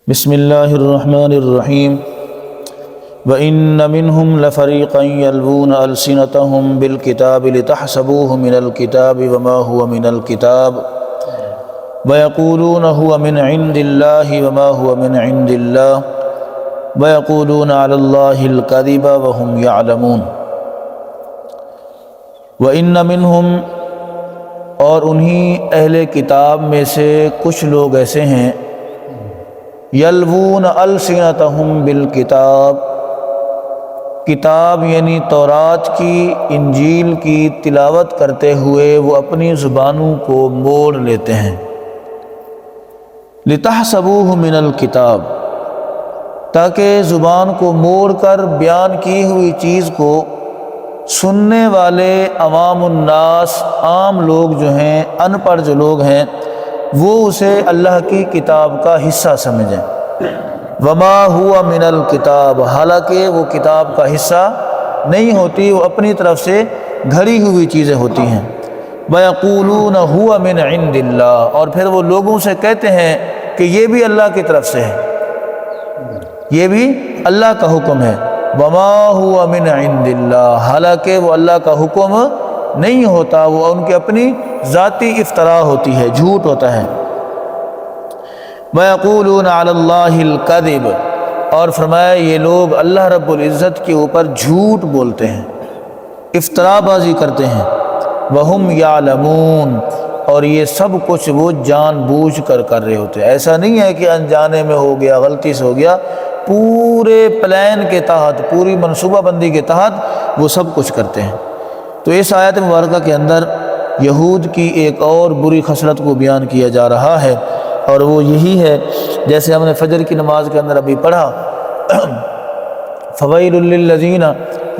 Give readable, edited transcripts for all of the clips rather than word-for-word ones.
بسم اللہ الرحمن الرحیم وَإِنَّ مِنْهُمْ لَفَرِيقًا يَلْوُونَ أَلْسِنَتَهُمْ بِالْكِتَابِ لِتَحْسَبُوهُ مِنَ الْكِتَابِ وَمَا هُوَ مِنَ الْكِتَابِ وَيَقُولُونَ هُوَ مِنْ عِنْدِ اللَّهِ وَمَا هُوَ مِنْ عِنْدِ اللَّهِ وَيَقُولُونَ عَلَى اللَّهِ الْكَذِبَ وَهُمْ يَعْلَمُونَ وَإِنَّ مِنْهُمْ اور انہی اہل کتاب میں سے کچھ لوگ ایسے ہیں یلوون السنتہم بالکتاب، کتاب یعنی تورات کی انجیل کی تلاوت کرتے ہوئے وہ اپنی زبانوں کو موڑ لیتے ہیں۔ لتحسبوہ من الکتاب، تاکہ زبان کو موڑ کر بیان کی ہوئی چیز کو سننے والے عوام الناس، عام لوگ جو ہیں، ان پڑھ جو لوگ ہیں، وہ اسے اللہ کی کتاب کا حصہ سمجھیں۔ وما ہوا من الکتاب، حالانکہ وہ کتاب کا حصہ نہیں ہوتی، وہ اپنی طرف سے گھڑی ہوئی چیزیں ہوتی ہیں۔ وَيَقُولُونَ هُوَ مِنْ عِنْدِ اللَّهِ، اور پھر وہ لوگوں سے کہتے ہیں کہ یہ بھی اللہ کی طرف سے ہے، یہ بھی اللہ کا حکم ہے۔ وما هُوَ مِنْ عِنْدِ اللَّهِ، حالانکہ وہ اللہ کا حکم نہیں ہوتا، وہ ان کی اپنی ذاتی افتراء ہوتی ہے، جھوٹ ہوتا ہے۔ وَيَقُولُونَ عَلَى اللَّهِ الْكَذِبَ، اور فرمایا یہ لوگ اللہ رب العزت کے اوپر جھوٹ بولتے ہیں، افتراء بازی کرتے ہیں۔ وَهُمْ يَعْلَمُونَ، اور یہ سب کچھ وہ جان بوجھ کر رہے ہوتے ہیں۔ ایسا نہیں ہے کہ انجانے میں ہو گیا، غلطی سے ہو گیا، پورے پلان کے تحت، پوری منصوبہ بندی کے تحت وہ سب کچھ کرتے ہیں۔ تو اس آیت مبارکہ کے اندر یہود کی ایک اور بری خصلت کو بیان کیا جا رہا ہے، اور وہ یہی ہے جیسے ہم نے فجر کی نماز کے اندر ابھی پڑھا، فَوَيْلٌ لِّلَّذِينَ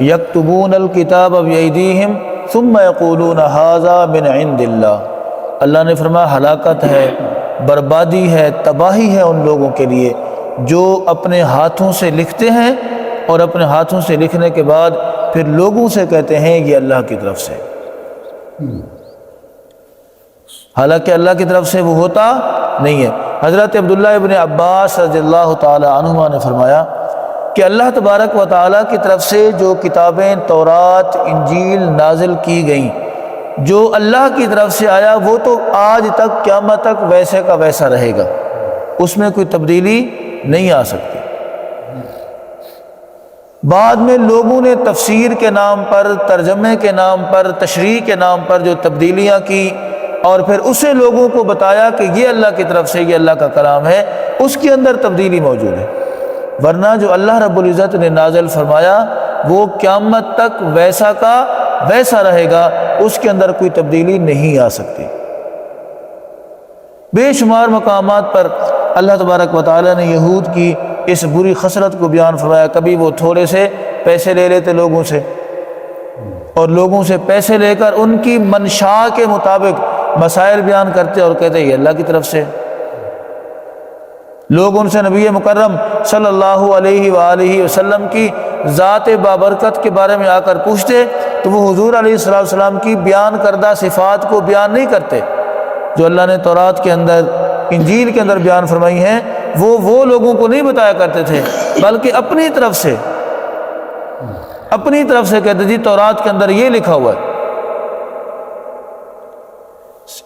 يَكْتُبُونَ الْكِتَابَ بِأَيْدِيهِمْ ثُمَّ يَقُولُونَ هَٰذَا مِنْ عِنْدِ اللَّهِ، اللہ نے فرمایا ہلاکت ہے، بربادی ہے، تباہی ہے ان لوگوں کے لیے جو اپنے ہاتھوں سے لکھتے ہیں اور اپنے ہاتھوں سے لکھنے کے بعد پھر لوگوں سے کہتے ہیں یہ اللہ کی طرف سے، حالانکہ اللہ کی طرف سے وہ ہوتا نہیں ہے۔ حضرت عبداللہ ابن عباس رضی اللہ تعالی عنہما نے فرمایا کہ اللہ تبارک و تعالیٰ کی طرف سے جو کتابیں تورات، انجیل نازل کی گئیں، جو اللہ کی طرف سے آیا وہ تو آج تک قیامت تک ویسے کا ویسا رہے گا، اس میں کوئی تبدیلی نہیں آ سکتی۔ بعد میں لوگوں نے تفسیر کے نام پر، ترجمے کے نام پر، تشریح کے نام پر جو تبدیلیاں کی، اور پھر اسے لوگوں کو بتایا کہ یہ اللہ کی طرف سے، یہ اللہ کا کلام ہے، اس کے اندر تبدیلی موجود ہے، ورنہ جو اللہ رب العزت نے نازل فرمایا وہ قیامت تک ویسا کا ویسا رہے گا، اس کے اندر کوئی تبدیلی نہیں آ سکتی۔ بے شمار مقامات پر اللہ تبارک و تعالیٰ نے یہود کی اس بری خصلت کو بیان فرمایا۔ کبھی وہ تھوڑے سے پیسے لے لیتے لوگوں سے، اور لوگوں سے پیسے لے کر ان کی منشا کے مطابق مسائل بیان کرتے اور کہتے یہ اللہ کی طرف سے۔ لوگ ان سے نبی مکرم صلی اللہ علیہ وآلہ وسلم کی ذات بابرکت کے بارے میں آ کر پوچھتے تو وہ حضور علیہ السلام کی بیان کردہ صفات کو بیان نہیں کرتے جو اللہ نے تورات کے اندر، انجیل کے اندر بیان فرمائی ہیں، وہ لوگوں کو نہیں بتایا کرتے تھے، بلکہ اپنی طرف سے کہتے جی تورات کے اندر یہ لکھا ہوا ہے۔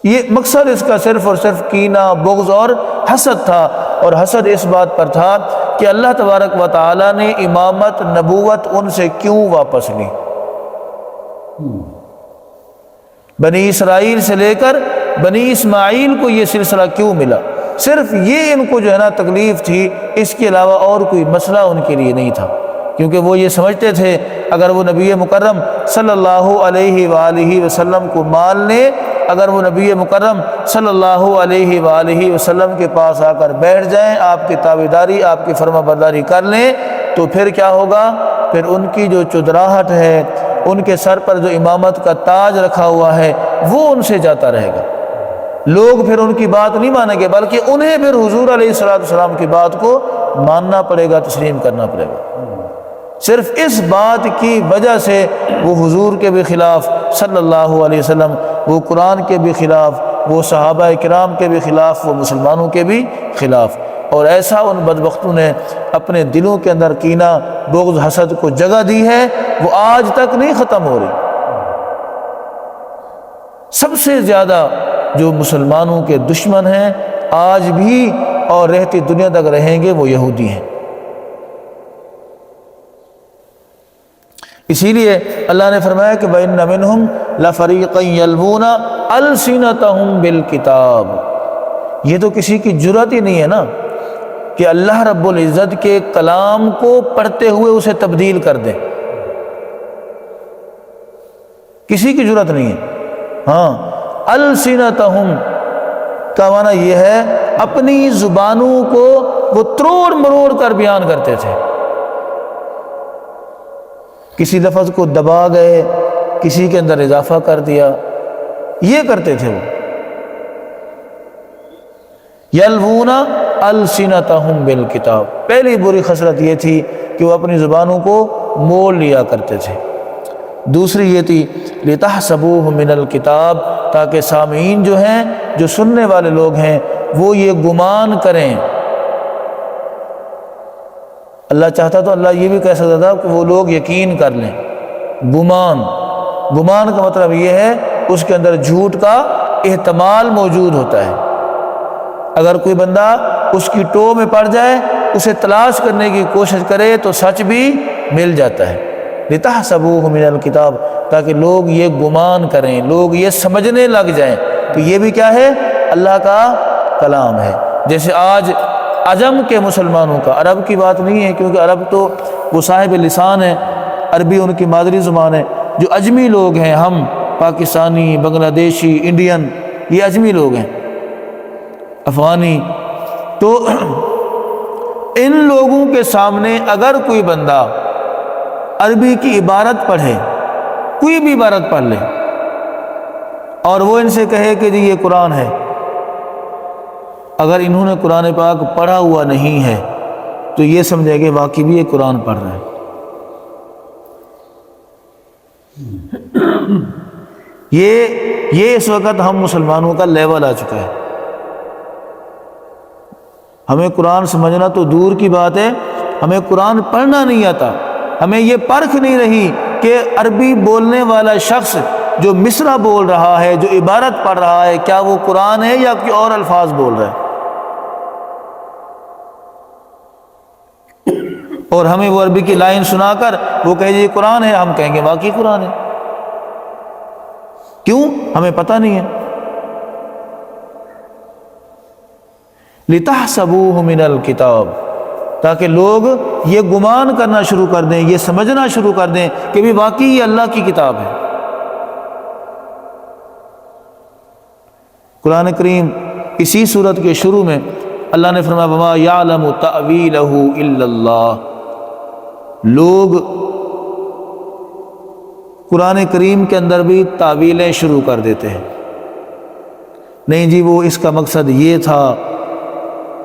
یہ مقصد اس کا صرف اور صرف کینہ، بغض اور حسد تھا، اور حسد اس بات پر تھا کہ اللہ تبارک و تعالیٰ نے امامت، نبوت ان سے کیوں واپس لی، بنی اسرائیل سے لے کر بنی اسماعیل کو یہ سلسلہ کیوں ملا، صرف یہ ان کو جو ہے نا تکلیف تھی، اس کے علاوہ اور کوئی مسئلہ ان کے لیے نہیں تھا، کیونکہ وہ یہ سمجھتے تھے اگر وہ نبی مکرم صلی اللہ علیہ وآلہ وسلم کو مان لیں، اگر وہ نبی مکرم صلی اللہ علیہ وآلہ وسلم کے پاس آ کر بیٹھ جائیں، آپ کی تابعداری، آپ کی فرما برداری کر لیں، تو پھر کیا ہوگا، پھر ان کی جو چدراہٹ ہے، ان کے سر پر جو امامت کا تاج رکھا ہوا ہے، وہ ان سے جاتا رہے گا۔ لوگ پھر ان کی بات نہیں مانیں گے، بلکہ انہیں پھر حضور علیہ السلام کی بات کو ماننا پڑے گا، تسلیم کرنا پڑے گا۔ صرف اس بات کی وجہ سے وہ حضور کے بھی خلاف صلی اللہ علیہ وسلم، وہ قرآن کے بھی خلاف، وہ صحابہ کرام کے بھی خلاف، وہ مسلمانوں کے بھی خلاف۔ اور ایسا ان بدبختوں نے اپنے دلوں کے اندر کینہ بغض حسد کو جگہ دی ہے وہ آج تک نہیں ختم ہو رہی۔ سب سے زیادہ جو مسلمانوں کے دشمن ہیں آج بھی اور رہتی دنیا تک رہیں گے وہ یہودی ہیں۔ اسی لیے اللہ نے فرمایا کہ وَإِنَّ مِنْهُمْ لَفَرِيقًا يَلْوُونَ أَلْسِنَتَهُمْ بِالْكِتَابِ۔ یہ تو کسی کی جرأت ہی نہیں ہے نا کہ اللہ رب العزت کے کلام کو پڑھتے ہوئے اسے تبدیل کر دے، کسی کی جرأت نہیں ہے۔ ہاں، السنتہم کا معنی یہ ہے اپنی زبانوں کو وہ تروڑ مروڑ کر بیان کرتے تھے، کسی لفظ کو دبا گئے، کسی کے اندر اضافہ کر دیا، یہ کرتے تھے وہ۔ یلوون السنتہم بالکتاب، پہلی بری خصلت یہ تھی کہ وہ اپنی زبانوں کو مول لیا کرتے تھے۔ دوسری یہ تھی لتحسبوہ من الکتاب، تاکہ سامعین جو ہیں، جو سننے والے لوگ ہیں، وہ یہ گمان کریں۔ اللہ چاہتا تو اللہ یہ بھی کہہ سکتا تھا کہ وہ لوگ یقین کر لیں۔ گمان کا مطلب یہ ہے اس کے اندر جھوٹ کا احتمال موجود ہوتا ہے۔ اگر کوئی بندہ اس کی ٹو میں پڑ جائے، اسے تلاش کرنے کی کوشش کرے تو سچ بھی مل جاتا ہے۔ لتحسبوہ من الکتاب، تاکہ لوگ یہ گمان کریں، لوگ یہ سمجھنے لگ جائیں کہ یہ بھی کیا ہے، اللہ کا کلام ہے۔ جیسے آج عجم کے مسلمانوں کا، عرب کی بات نہیں ہے کیونکہ عرب تو وہ صاحب لسان ہے، عربی ان کی مادری زبان ہے۔ جو اجمی لوگ ہیں، ہم پاکستانی، بنگلہ دیشی، انڈین، یہ اجمی لوگ ہیں، افغانی، تو ان لوگوں کے سامنے اگر کوئی بندہ عربی کی عبارت پڑھے، کوئی بھی عبارت پڑھ لے، اور وہ ان سے کہے کہ جی یہ قرآن ہے، اگر انہوں نے قرآن پاک پڑھا ہوا نہیں ہے تو یہ سمجھے کہ واقعی بھی یہ قرآن پڑھ رہے ہیں۔ یہ اس وقت ہم مسلمانوں کا لیول آ چکا ہے۔ ہمیں قرآن سمجھنا تو دور کی بات ہے، ہمیں قرآن پڑھنا نہیں آتا۔ ہمیں یہ پرکھ نہیں رہی کہ عربی بولنے والا شخص جو مصرع بول رہا ہے، جو عبارت پڑھ رہا ہے، کیا وہ قرآن ہے یا کوئی اور الفاظ بول رہا ہے۔ اور ہمیں وہ عربی کی لائن سنا کر وہ کہے جی قرآن ہے، ہم کہیں گے واقعی قرآن ہے۔ کیوں؟ ہمیں پتہ نہیں ہے۔ لِتَحْسَبُوهُ مِنَ الْكِتَابِ، تاکہ لوگ یہ گمان کرنا شروع کر دیں، یہ سمجھنا شروع کر دیں کہ بھی واقعی یہ اللہ کی کتاب ہے۔ قرآن کریم اسی صورت کے شروع میں اللہ نے فرمایا وَمَا يَعْلَمُ تَأْوِيلَهُ إِلَّا اللَّهُ۔ لوگ قرآن کریم کے اندر بھی تعویلیں شروع کر دیتے ہیں، نہیں جی وہ اس کا مقصد یہ تھا،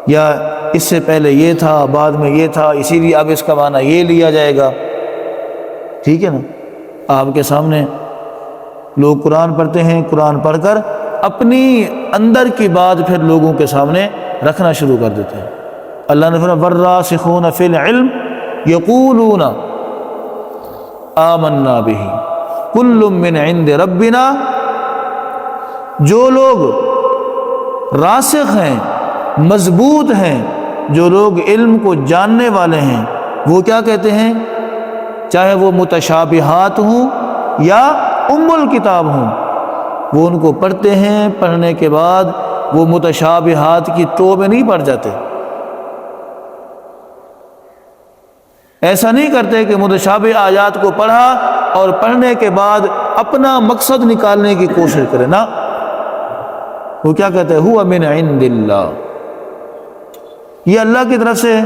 یا اس سے پہلے یہ تھا، بعد میں یہ تھا، اسی لیے اب اس کا معنی یہ لیا جائے گا۔ ٹھیک ہے نا؟ آپ کے سامنے لوگ قرآن پڑھتے ہیں، قرآن پڑھ کر اپنی اندر کی بات پھر لوگوں کے سامنے رکھنا شروع کر دیتے ہیں۔ اللہ نے فرمایا وَالرَّاسِخُونَ فِي الْعِلْمِ يَقُولُونَ آمَنَّا بِهِ كُلٌّ مِّنْ عِندِ رَبِّنَا۔ جو لوگ راسخ ہیں، مضبوط ہیں، جو لوگ علم کو جاننے والے ہیں، وہ کیا کہتے ہیں؟ چاہے وہ متشابہات ہوں یا ام الکتاب ہوں، وہ ان کو پڑھتے ہیں، پڑھنے کے بعد وہ متشابہات کی ٹو میں نہیں پڑ جاتے۔ ایسا نہیں کرتے کہ متشابہ آیات کو پڑھا اور پڑھنے کے بعد اپنا مقصد نکالنے کی کوشش کرے، نا، وہ کیا کہتے ہیں ہوا من عند اللہ، یہ اللہ کی طرف سے ہے،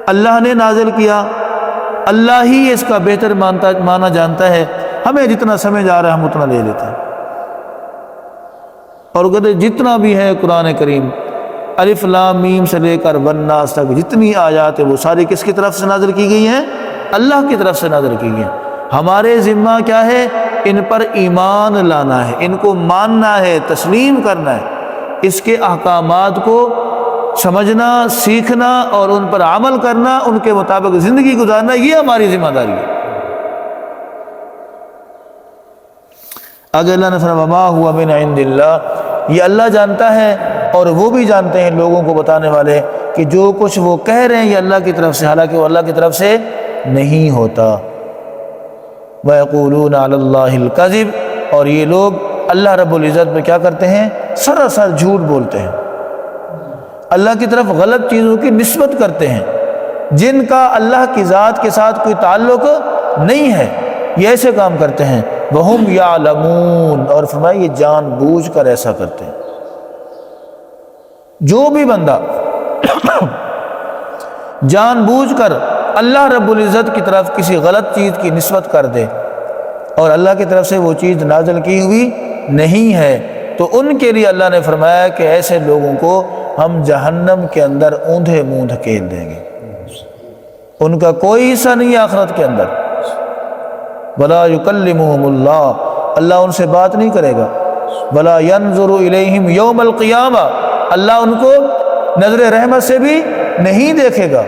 اللہ نے نازل کیا، اللہ ہی اس کا بہتر معنی جانتا ہے، ہمیں جتنا سمجھ آ رہا ہے ہم اتنا لے لیتے ہیں۔ اور کہتے جتنا بھی ہے قرآن کریم الف لام میم سے لے کر والناس تک جتنی آیات ہیں وہ ساری کس کی طرف سے نازل کی گئی ہیں؟ اللہ کی طرف سے نازل کی گئی ہیں۔ ہمارے ذمہ کیا ہے؟ ان پر ایمان لانا ہے، ان کو ماننا ہے، تسلیم کرنا ہے، اس کے احکامات کو سمجھنا، سیکھنا اور ان پر عمل کرنا، ان کے مطابق زندگی گزارنا، یہ ہماری ذمہ داری ہے۔ آگے اللہ نے فرمایا وما ہوا من عند اللہ، یہ اللہ جانتا ہے اور وہ بھی جانتے ہیں لوگوں کو بتانے والے کہ جو کچھ وہ کہہ رہے ہیں یہ اللہ کی طرف سے، حالانکہ وہ اللہ کی طرف سے نہیں ہوتا۔ وَيَقُولُونَ عَلَى اللَّهِ الْكَذِبَ، اور یہ لوگ اللہ رب العزت میں کیا کرتے ہیں؟ سراسر جھوٹ بولتے ہیں، اللہ کی طرف غلط چیزوں کی نسبت کرتے ہیں جن کا اللہ کی ذات کے ساتھ کوئی تعلق نہیں ہے، یہ ایسے کام کرتے ہیں۔ وَهُمْ يَعْلَمُونَ، اور فرمایا یہ جان بوجھ کر ایسا کرتے ہیں۔ جو بھی بندہ جان بوجھ کر اللہ رب العزت کی طرف کسی غلط چیز کی نسبت کر دے اور اللہ کی طرف سے وہ چیز نازل کی ہوئی نہیں ہے، تو ان کے لیے اللہ نے فرمایا کہ ایسے لوگوں کو ہم جہنم کے اندر اوندھے منہ دھکیل دیں گے، ان کا کوئی حصہ نہیں ہے آخرت کے اندر۔ وَلَا يُكَلِّمُهُمُ اللَّهُ، اللہ ان سے بات نہیں کرے گا۔ وَلَا يَنظُرُ إِلَيْهِمْ يَوْمَ الْقِيَامَةِ، اللہ ان کو نظر رحمت سے بھی نہیں دیکھے گا،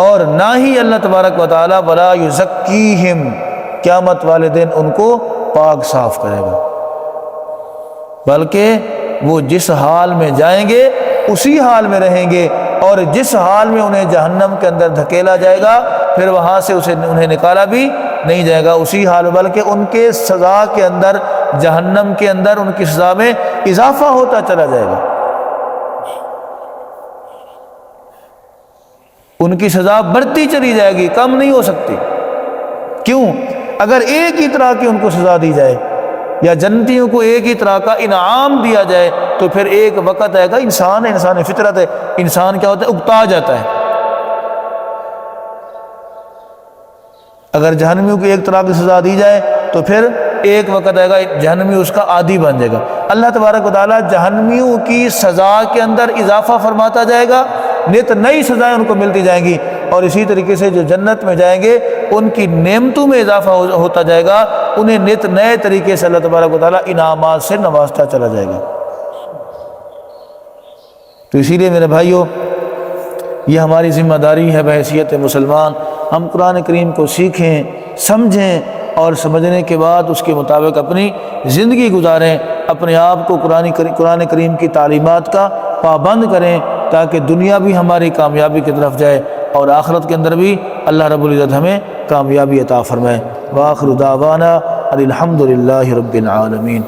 اور نہ ہی اللہ تبارک و تعالیٰ وَلَا يُزَكِّيهِمْ، قیامت والے دن ان کو پاک صاف کرے گا، بلکہ وہ جس حال میں جائیں گے اسی حال میں رہیں گے، اور جس حال میں انہیں جہنم کے اندر دھکیلا جائے گا پھر وہاں سے انہیں نکالا بھی نہیں جائے گا اسی حال میں، بلکہ ان کے سزا کے اندر، جہنم کے اندر ان کی سزا میں اضافہ ہوتا چلا جائے گا، ان کی سزا بڑھتی چلی جائے گی، کم نہیں ہو سکتی۔ کیوں؟ اگر ایک ہی طرح کی ان کو سزا دی جائے یا جنتیوں کو ایک ہی طرح کا انعام دیا جائے تو پھر ایک وقت آئے گا، انسان ہے، انسان فطرت ہے، انسان کیا ہوتا ہے؟ اکتا جاتا ہے۔ اگر جہنمیوں کو ایک طرح کی سزا دی جائے تو پھر ایک وقت آئے گا جہنمی اس کا عادی بن جائے گا۔ اللہ تبارک و تعالیٰ جہنمیوں کی سزا کے اندر اضافہ فرماتا جائے گا، نت نئی سزائیں ان کو ملتی جائیں گی، اور اسی طریقے سے جو جنت میں جائیں گے ان کی نعمتوں میں اضافہ ہوتا جائے گا، انہیں نت نئے طریقے سے اللہ تبارک و تعالیٰ انعامات سے نوازتا چلا جائے گا۔ تو اسی لیے میرے بھائیوں، یہ ہماری ذمہ داری ہے بحیثیت مسلمان، ہم قرآن کریم کو سیکھیں، سمجھیں، اور سمجھنے کے بعد اس کے مطابق اپنی زندگی گزاریں، اپنے آپ کو قرآن کریم کی تعلیمات کا پابند کریں، تاکہ دنیا بھی ہماری کامیابی کی طرف جائے اور آخرت کے اندر بھی اللہ رب العزت ہمیں کامیابی عطا فرمائے۔ وآخر دعوانا ان الحمد للہ رب العالمین۔